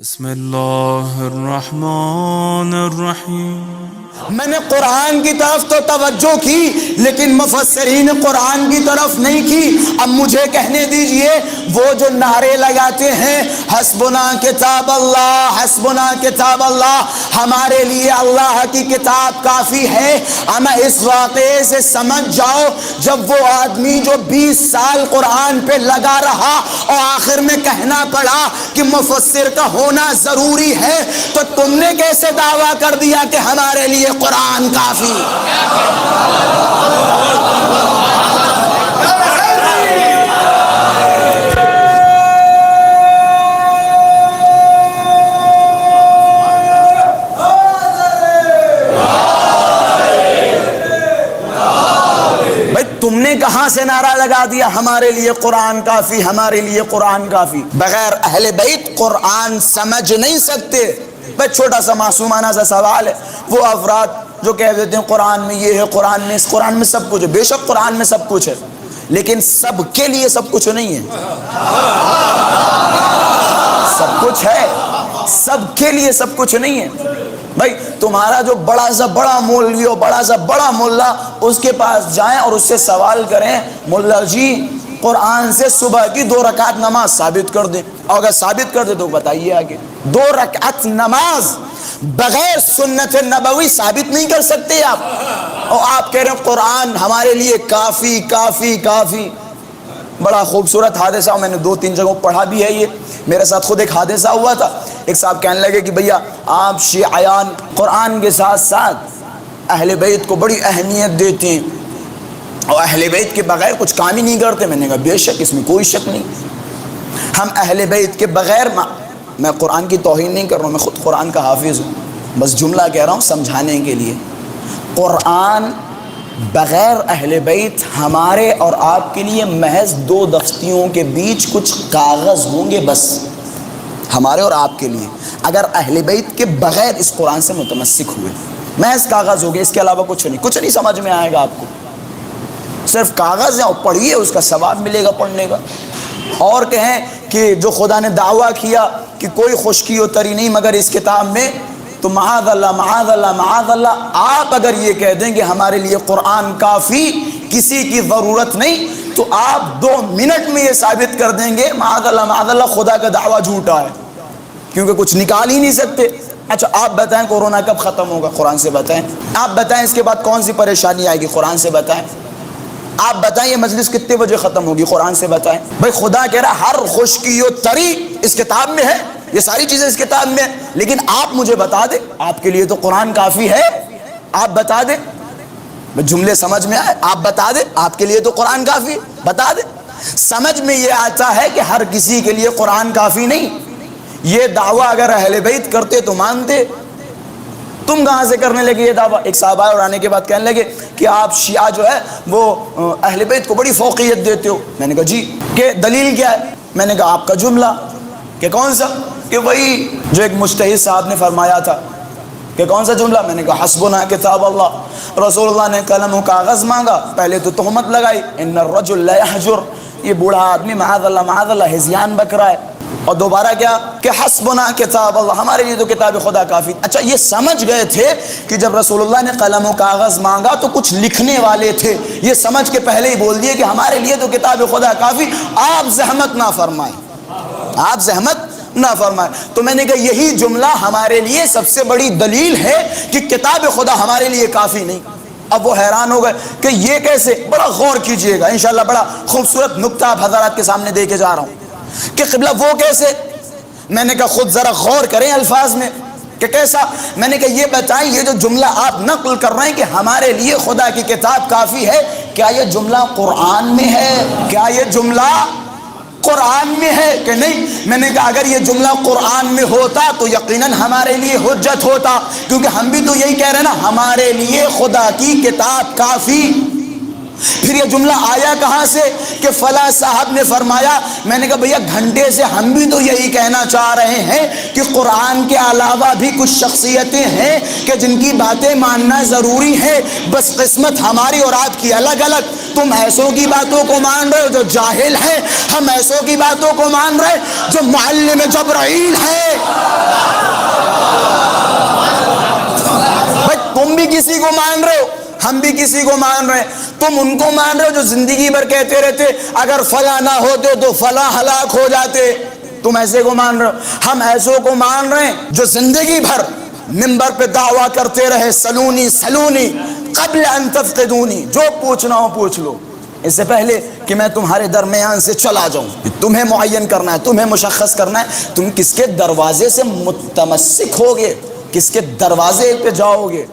بسم اللہ الرحمن الرحیم۔ میں نے قرآن کی طرف تو توجہ کی لیکن مفسرین قرآن کی طرف نہیں کی۔ اب مجھے کہنے دیجئے وہ جو نعرے لگاتے ہیں حسبنا کتاب اللہ، حسبنا کتاب اللہ، ہمارے لیے اللہ کی کتاب کافی ہے، اما اس واقعے سے سمجھ جاؤ جب وہ آدمی جو 20 سال قرآن پہ لگا رہا اور آخر میں کہنا پڑا کہ مفسر کا ہونا ضروری ہے، تو تم نے کیسے دعویٰ کر دیا کہ ہمارے لیے قرآن کافی؟ بھائی تم نے کہاں سے نعرہ لگا دیا ہمارے لیے قرآن کافی، ہمارے لیے قرآن کافی؟ بغیر اہل بیت قرآن سمجھ نہیں سکتے۔ بھائی چھوٹا سا معصومانہ سا سوال ہے، وہ افراد جو کہہ دیتے ہیں قرآن میں یہ ہے، قرآن میں سب کچھ ہے۔ بے شک قرآن میں سب کچھ ہے لیکن سب کے لیے سب کچھ نہیں ہے۔ سب کچھ ہے، سب کے لیے سب کچھ نہیں ہے۔ بھائی تمہارا جو بڑا سا بڑا مولوی ہو، بڑا سا بڑا ملا، اس کے پاس جائیں اور اس سے سوال کریں ملا جی قرآن سے صبح کی 2 رکعت نماز ثابت کر دیں، اور اگر ثابت کر دیں تو بتائیے آگے 2 رکعت نماز بغیر سنت نبوی ثابت نہیں کر سکتے آپ، اور آپ کہہ رہے ہیں قرآن ہمارے لیے کافی کافی کافی۔ بڑا خوبصورت حادثہ میں نے 2-3 جگہوں پڑھا بھی ہے، یہ میرے ساتھ خود ایک حادثہ ہوا تھا۔ ایک صاحب کہنے لگے کہ بھیا آپ شیعیان قرآن کے ساتھ ساتھ اہل بیت کو بڑی اہمیت دیتے ہیں اور اہل بیت کے بغیر کچھ کام ہی نہیں کرتے۔ میں نے کہا بے شک، اس میں کوئی شک نہیں، ہم اہل بیت کے بغیر، میں قرآن کی توہین نہیں کر رہا ہوں، میں خود قرآن کا حافظ ہوں، بس جملہ کہہ رہا ہوں سمجھانے کے لیے۔ قرآن بغیر اہل بیت ہمارے اور آپ کے لیے محض 2 دستیوں کے بیچ کچھ کاغذ ہوں گے، بس ہمارے اور آپ کے لیے۔ اگر اہل بیت کے بغیر اس قرآن سے متمسک ہوئے محض کاغذ ہو گئے، اس کے علاوہ کچھ نہیں سمجھ میں آئے گا آپ کو، صرف کاغذ ہے اور پڑھیے، اس کا ثواب ملے گا پڑھنے کا۔ اور کہیں کہ جو خدا نے دعویٰ کیا کہ کوئی خشکی و تری نہیں مگر اس کتاب میں، تو معاذ اللہ معاذ اللہ معاذ اللہ، آپ اگر یہ کہہ دیں کہ ہمارے لیے قرآن کافی، کسی کی ضرورت نہیں، تو آپ 2 منٹ میں یہ ثابت کر دیں گے معاذ اللہ خدا کا دعویٰ جھوٹا ہے، کیونکہ کچھ نکال ہی نہیں سکتے۔ اچھا آپ بتائیں کورونا کب ختم ہوگا؟ قرآن سے بتائیں۔ آپ بتائیں اس کے بعد کون سی پریشانی آئے گی؟ قرآن سے بتائیں۔ آپ بتائیں یہ مجلس کتنے بجے ختم ہوگی؟ قرآن سے بتائیں۔ بھائی خدا کہہ رہا ہر خشکی و تری اس کتاب میں ہے، یہ ساری چیزیں اس کتاب میں ہیں، لیکن آپ مجھے بتا دیں آپ کے لیے تو قرآن کافی ہے، آپ بتا دیں، جملے سمجھ میں آئے، آپ بتا دیں آپ کے لیے تو قرآن کافی، بتا دیں۔ سمجھ میں یہ آتا ہے کہ ہر کسی کے لیے قرآن کافی نہیں۔ یہ دعویٰ اگر اہل بیت کرتے تو مانتے، تم کہاں سے کرنے لگے یہ دعویٰ؟ ایک صاحب آئے اور آنے کے بعد کہنے لگے کہ آپ شیعہ جو ہے وہ اہل بیت کو بڑی فوقیت دیتے ہو۔ میں نے کہا جی کہ دلیل کیا ہے؟ میں نے کہا آپ کا جملہ کہ کون سا؟ کہ وہی جو ایک مجتہد صاحب نے فرمایا تھا۔ کہ کون سا جملہ؟ میں نے کہا حسبنا کتاب اللہ، رسول اللہ نے قلم و کاغذ مانگا، پہلے تو تہمت لگائی ان الرجل لا یحجر، یہ بوڑھا آدمی معاذ اللہ ہذیان بک رہا ہے، اور دوبارہ کیا کہ حسبنا کتاب اللہ، ہمارے لیے تو کتاب خدا کافی۔ اچھا یہ سمجھ گئے تھے کہ جب رسول اللہ نے قلم و کاغذ مانگا تو کچھ لکھنے والے تھے، یہ سمجھ کے پہلے ہی بول دیے کہ ہمارے لیے تو کتاب خدا کافی، آپ زحمت نہ فرمائیں، آپ زحمت نہ فرمائیں۔ تو میں نے کہا یہی جملہ ہمارے لیے سب سے بڑی دلیل ہے کہ کتاب خدا ہمارے لیے کافی نہیں۔ اب وہ حیران ہو گئے کہ یہ کیسے؟ بڑا غور کیجئے گا، انشاءاللہ بڑا خوبصورت نکتہ آپ حضرات کے سامنے دے کے جا رہا ہوں کہ قبلہ وہ کیسے؟ میں نے کہا خود ذرا غور کریں الفاظ میں کہ کیسا؟ میں نے کہا یہ بتائیں یہ جو جملہ آپ نقل کر رہے ہیں کہ ہمارے لیے خدا کی کتاب کافی ہے، کیا یہ جملہ قرآن میں ہے؟ کیا یہ جملہ قرآن میں ہے کہ نہیں؟ میں نے کہا اگر یہ جملہ قرآن میں ہوتا تو یقیناً ہمارے لیے حجت ہوتا، کیونکہ ہم بھی تو یہی کہہ رہے ہیں نا ہمارے لیے خدا کی کتاب کافی۔ پھر یہ جملہ آیا کہاں سے کہ فلاں صاحب نے فرمایا؟ میں نے کہا بھیا گھنٹے سے ہم بھی تو یہی کہنا چاہ رہے ہیں کہ قرآن کے علاوہ بھی کچھ شخصیتیں ہیں کہ جن کی باتیں ماننا ضروری ہے، بس قسمت ہماری اور آپ کی الگ الگ۔ تم ایسوں کی باتوں کو مان رہے ہو جو جاہل ہیں، ہم ایسوں کی باتوں کو مان رہے جو معلم جبرائیل ہے۔ کسی کو مان رہے ہیں. تم ان کو مان رہے ہو جو زندگی بھر کہتے رہتے اگر فلاں نہ ہوتے تو فلاں ہلاک ہو جاتے. تم ایسے کو مان رہے ہو. ہم ایسوں کو مان رہے ہیں جو زندگی بھر منبر پہ دعویٰ کرتے رہے سلونی سلونی قبل ان تفقدونی، جو پوچھنا ہو پوچھ لو اس سے پہلے کہ میں تمہارے درمیان سے چلا جاؤں. تمہیں معین کرنا ہے، تمہیں مشخص کرنا ہے تم کس کے دروازے سے متمسک ہوگے، کس کے دروازے پہ جاؤ گے.